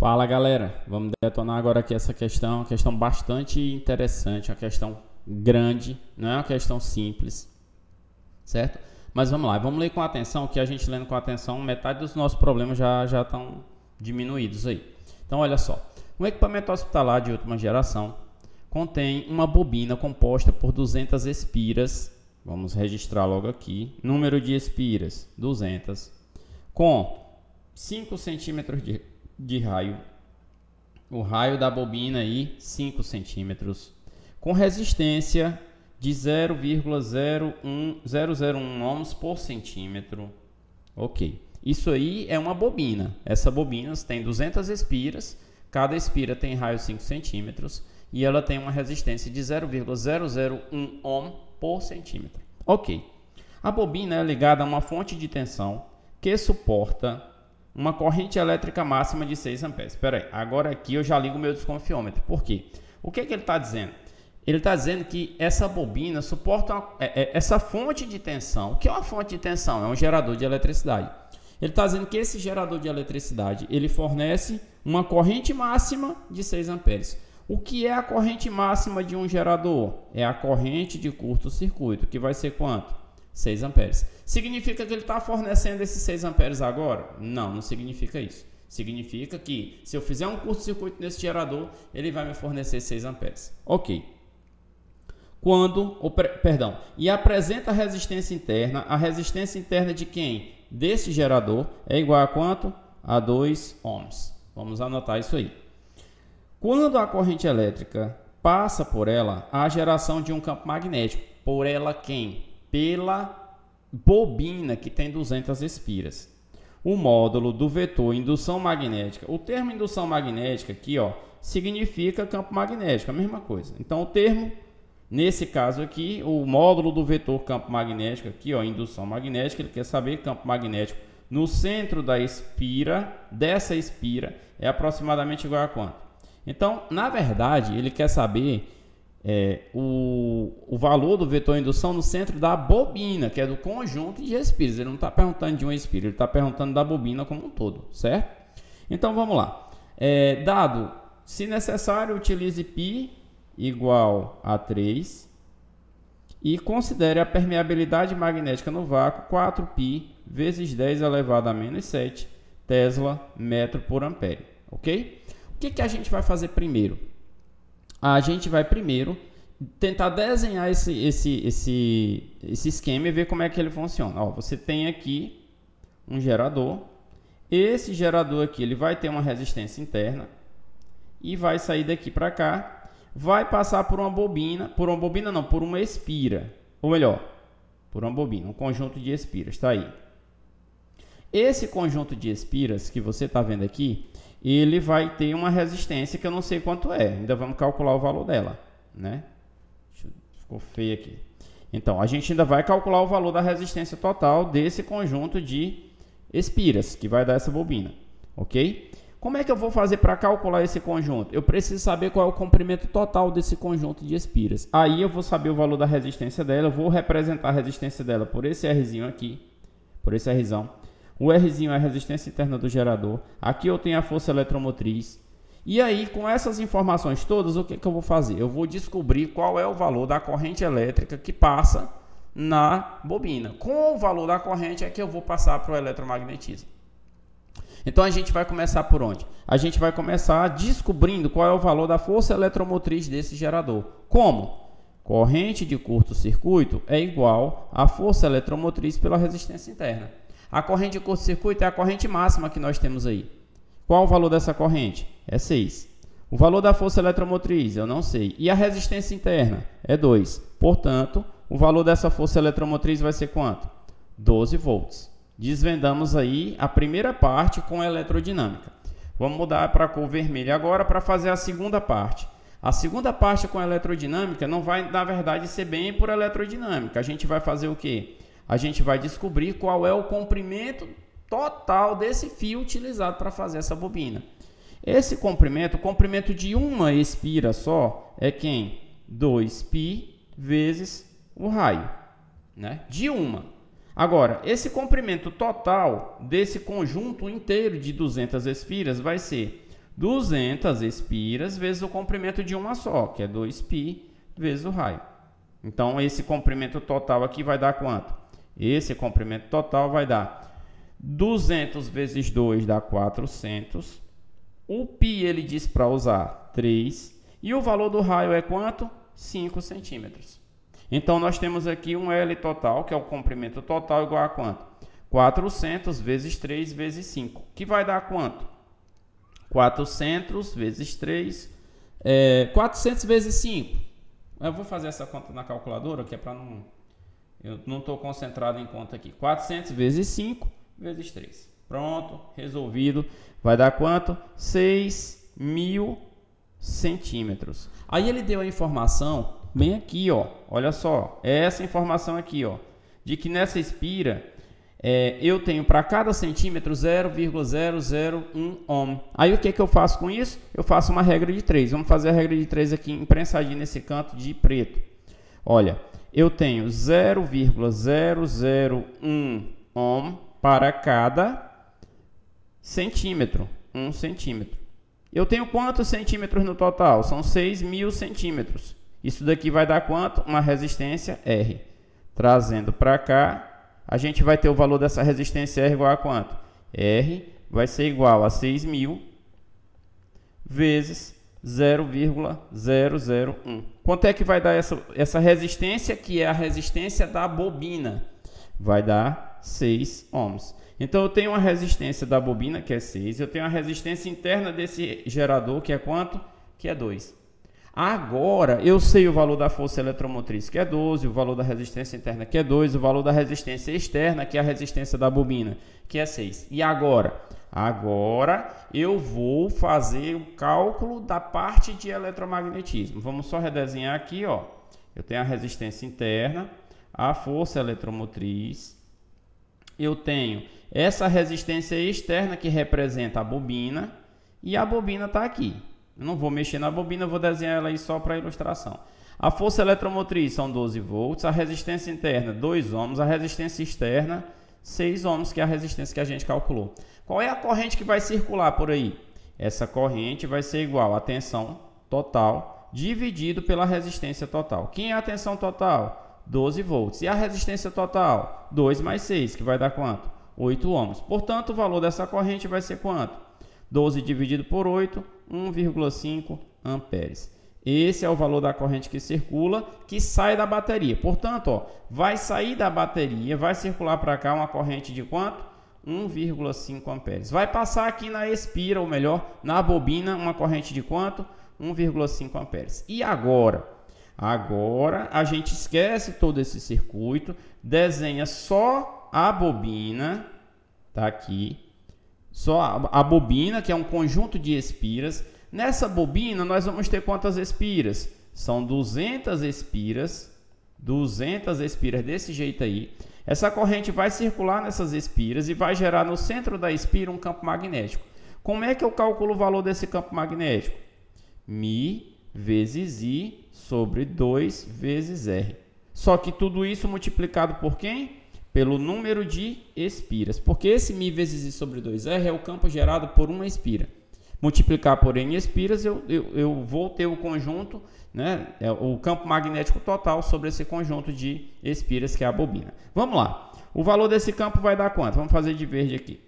Fala galera, vamos detonar agora aqui essa questão, uma questão bastante interessante, uma questão grande, não é uma questão simples, certo? Mas vamos lá, vamos ler com atenção, que a gente lendo com atenção, metade dos nossos problemas já estão diminuídos aí. Então olha só, um equipamento hospitalar de última geração contém uma bobina composta por 200 espiras, vamos registrar logo aqui, número de espiras, 200, com 5 centímetros de raio, o raio da bobina aí 5 centímetros, com resistência de 0,001 ohms por centímetro. Ok, isso aí é uma bobina. Essa bobina tem 200 espiras, cada espira tem raio 5 centímetros e ela tem uma resistência de 0,001 ohm por centímetro. Ok, a bobina é ligada a uma fonte de tensão que suporta uma corrente elétrica máxima de 6 amperes. Espera aí, agora aqui eu já ligo o meu desconfiômetro. Por quê? O que ele está dizendo? Ele está dizendo que essa bobina suporta essa fonte de tensão. O que é uma fonte de tensão? É um gerador de eletricidade. Ele está dizendo que esse gerador de eletricidade ele fornece uma corrente máxima de 6 amperes. O que é a corrente máxima de um gerador? É a corrente de curto-circuito, que vai ser quanto? 6 amperes. Significa que ele está fornecendo esses 6 amperes agora? Não, não significa isso. Significa que se eu fizer um curto-circuito nesse gerador, ele vai me fornecer 6 amperes. Ok. E apresenta a resistência interna. A resistência interna de quem? Desse gerador é igual a quanto? A 2 ohms. Vamos anotar isso aí. Quando a corrente elétrica passa por ela, há a geração de um campo magnético. Por ela quem? Pela bobina que tem 200 espiras. O módulo do vetor indução magnética. O termo indução magnética aqui, ó, significa campo magnético, a mesma coisa. Então o termo, nesse caso aqui, o módulo do vetor campo magnético aqui, ó, indução magnética, ele quer saber campo magnético no centro da espira, dessa espira, é aproximadamente igual a quanto? Então, na verdade, ele quer saber o valor do vetor indução no centro da bobina, que é do conjunto de espiras. Ele não está perguntando de uma espira, ele está perguntando da bobina como um todo, certo? Então vamos lá. Dado, se necessário, utilize π igual a 3 e considere a permeabilidade magnética no vácuo 4π vezes 10 elevado a menos 7 Tesla metro por ampere, ok? O que a gente vai fazer primeiro? A gente vai primeiro tentar desenhar esse esquema e ver como é que ele funciona. Ó, você tem aqui um gerador. Esse gerador aqui ele vai ter uma resistência interna e vai sair daqui para cá. Vai passar por uma bobina, por uma espira. Ou melhor, por uma bobina, um conjunto de espiras. Está aí. Esse conjunto de espiras que você está vendo aqui, ele vai ter uma resistência que eu não sei quanto é. Ainda vamos calcular o valor dela, né? Ficou feio aqui. Então, a gente ainda vai calcular o valor da resistência total desse conjunto de espiras, que vai dar essa bobina, ok? Como é que eu vou fazer para calcular esse conjunto? Eu preciso saber qual é o comprimento total desse conjunto de espiras. Aí eu vou saber o valor da resistência dela, eu vou representar a resistência dela por esse Rzinho aqui, por esse Rzão. O Rzinho é a resistência interna do gerador. Aqui eu tenho a força eletromotriz. E aí, com essas informações todas, o que eu vou fazer? Eu vou descobrir qual é o valor da corrente elétrica que passa na bobina. Com o valor da corrente é que eu vou passar para o eletromagnetismo. Então, a gente vai começar por onde? A gente vai começar descobrindo qual é o valor da força eletromotriz desse gerador. Como? Corrente de curto-circuito é igual à força eletromotriz pela resistência interna. A corrente de curto-circuito é a corrente máxima que nós temos aí. Qual o valor dessa corrente? É 6. O valor da força eletromotriz? Eu não sei. E a resistência interna? É 2. Portanto, o valor dessa força eletromotriz vai ser quanto? 12 volts. Desvendamos aí a primeira parte com a eletrodinâmica. Vamos mudar para a cor vermelha agora para fazer a segunda parte. A segunda parte com a eletrodinâmica não vai, na verdade, ser bem por eletrodinâmica. A gente vai fazer o quê? A gente vai descobrir qual é o comprimento total desse fio utilizado para fazer essa bobina. Esse comprimento, o comprimento de uma espira só, é quem? 2π vezes o raio, né? De uma. Agora, esse comprimento total desse conjunto inteiro de 200 espiras vai ser 200 espiras vezes o comprimento de uma só, que é 2π vezes o raio. Então, esse comprimento total aqui vai dar quanto? Esse comprimento total vai dar 200 vezes 2 dá 400. O π ele diz para usar 3. E o valor do raio é quanto? 5 centímetros. Então, nós temos aqui um L total, que é o comprimento total, igual a quanto? 400 vezes 3 vezes 5, que vai dar quanto? 400 vezes 3, 400 vezes 5. Eu vou fazer essa conta na calculadora, que é para não... Eu não estou concentrado em conta aqui. 400 vezes 5 vezes 3. Pronto, resolvido. Vai dar quanto? 6.000 centímetros. Aí ele deu a informação bem aqui, ó. Olha só, é essa informação aqui, ó, de que nessa espira eu tenho para cada centímetro 0,001 ohm. Aí o que eu faço com isso? Eu faço uma regra de 3. Vamos fazer a regra de 3 aqui imprensadinha nesse canto de preto. Olha, eu tenho 0,001 ohm para cada centímetro. 1 centímetro. Eu tenho quantos centímetros no total? São 6.000 centímetros. Isso daqui vai dar quanto? Uma resistência R. Trazendo para cá, a gente vai ter o valor dessa resistência R igual a quanto? R vai ser igual a 6.000 vezes 0,001. Quanto é que vai dar essa resistência, que é a resistência da bobina? Vai dar 6 ohms. Então, eu tenho uma resistência da bobina, que é 6. Eu tenho a resistência interna desse gerador, que é quanto? Que é 2. Agora, eu sei o valor da força eletromotriz, que é 12, o valor da resistência interna, que é 2, o valor da resistência externa, que é a resistência da bobina, que é 6. E agora? Agora, eu vou fazer o cálculo da parte de eletromagnetismo. Vamos só redesenhar aqui, ó. Eu tenho a resistência interna, a força eletromotriz. Eu tenho essa resistência externa, que representa a bobina, e a bobina está aqui. Eu não vou mexer na bobina, eu vou desenhar ela aí só para ilustração. A força eletromotriz são 12 volts, a resistência interna 2 ohms, a resistência externa 6 ohms, que é a resistência que a gente calculou. Qual é a corrente que vai circular por aí? Essa corrente vai ser igual à tensão total dividido pela resistência total. Quem é a tensão total? 12 volts. E a resistência total? 2 mais 6, que vai dar quanto? 8 ohms. Portanto, o valor dessa corrente vai ser quanto? 12 dividido por 8, 1,5 amperes. Esse é o valor da corrente que circula, que sai da bateria. Portanto, ó, vai sair da bateria, vai circular para cá uma corrente de quanto? 1,5 amperes. Vai passar aqui na espira, ou melhor, na bobina, uma corrente de quanto? 1,5 amperes. E agora? Agora a gente esquece todo esse circuito, desenha só a bobina, tá aqui. Só a bobina, que é um conjunto de espiras. Nessa bobina, nós vamos ter quantas espiras? São 200 espiras. 200 espiras desse jeito aí. Essa corrente vai circular nessas espiras e vai gerar no centro da espira um campo magnético. Como é que eu calculo o valor desse campo magnético? Mi vezes I sobre 2 vezes R. Só que tudo isso multiplicado por quem? Pelo número de espiras, porque esse Mi vezes I sobre 2R é o campo gerado por uma espira. Multiplicar por N espiras, eu vou ter o conjunto, né, o campo magnético total sobre esse conjunto de espiras, que é a bobina. Vamos lá. O valor desse campo vai dar quanto? Vamos fazer de verde aqui.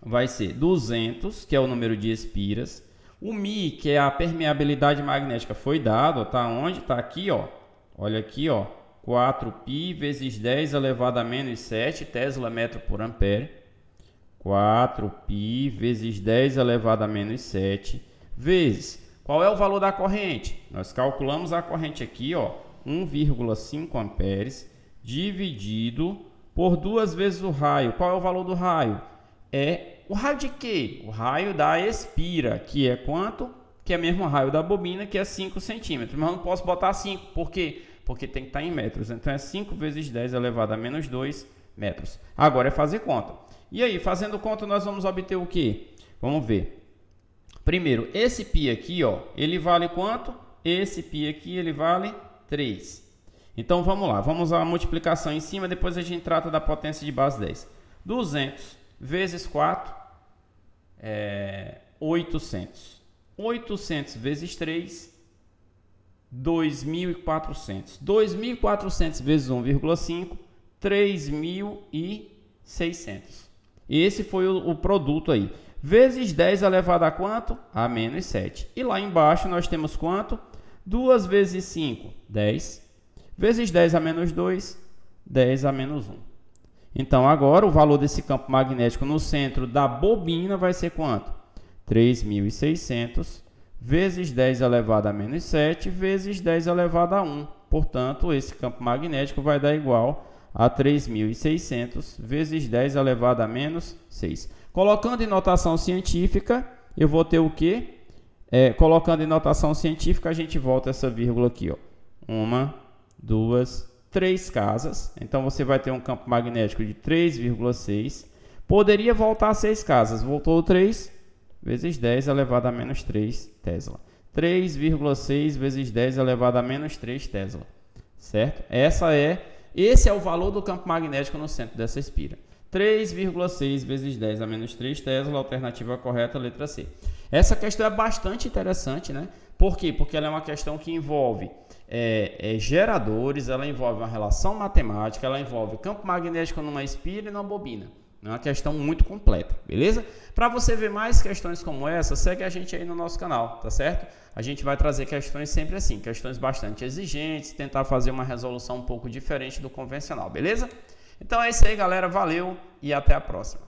Vai ser 200, que é o número de espiras. O Mi, que é a permeabilidade magnética, foi dado. Está onde? Está aqui, ó. Olha aqui, ó. 4π vezes 10 elevado a menos 7 Tesla metro por ampere. 4π vezes 10 elevado a menos 7 vezes. Qual é o valor da corrente? Nós calculamos a corrente aqui, ó, 1,5 amperes dividido por 2 vezes o raio. Qual é o valor do raio? É o raio de quê? O raio da espira, que é quanto? Que é mesmo o raio da bobina, que é 5 centímetros. Mas eu não posso botar 5, por quê? Porque tem que estar em metros. Então, é 5 vezes 10 elevado a menos 2 metros. Agora é fazer conta. E aí, fazendo conta, nós vamos obter o quê? Vamos ver. Primeiro, esse π aqui, ó, ele vale quanto? Esse π aqui, ele vale 3. Então, vamos lá. Vamos à multiplicação em cima, depois a gente trata da potência de base 10. 200 vezes 4, 800. 800 vezes 3, 2.400. 2.400 vezes 1,5, 3.600. Esse foi o produto aí. Vezes 10 elevado a quanto? A menos 7. E lá embaixo nós temos quanto? 2 vezes 5, 10. Vezes 10 a menos 2, 10 a menos 1. Então, agora o valor desse campo magnético no centro da bobina vai ser quanto? 3.600 vezes 10 elevado a menos 7 vezes 10 elevado a 1. Portanto, esse campo magnético vai dar igual a 3.600 vezes 10 elevado a menos 6. Colocando em notação científica, eu vou ter o quê? Colocando em notação científica, a gente volta essa vírgula aqui, ó. 1, 2, 3 casas. Então, você vai ter um campo magnético de 3,6. Poderia voltar a 6 casas. Voltou 3 vezes 10 elevado a menos 3 Tesla. 3,6 vezes 10 elevado a menos 3 Tesla. Certo? Esse é o valor do campo magnético no centro dessa espira. 3,6 vezes 10 a menos 3 Tesla, alternativa correta, letra C. Essa questão é bastante interessante, né? Por quê? Porque ela é uma questão que envolve geradores, ela envolve uma relação matemática, ela envolve campo magnético numa espira e numa bobina. É uma questão muito completa, beleza? Para você ver mais questões como essa, segue a gente aí no nosso canal, tá certo? A gente vai trazer questões sempre assim, questões bastante exigentes, tentar fazer uma resolução um pouco diferente do convencional, beleza? Então é isso aí, galera. Valeu e até a próxima.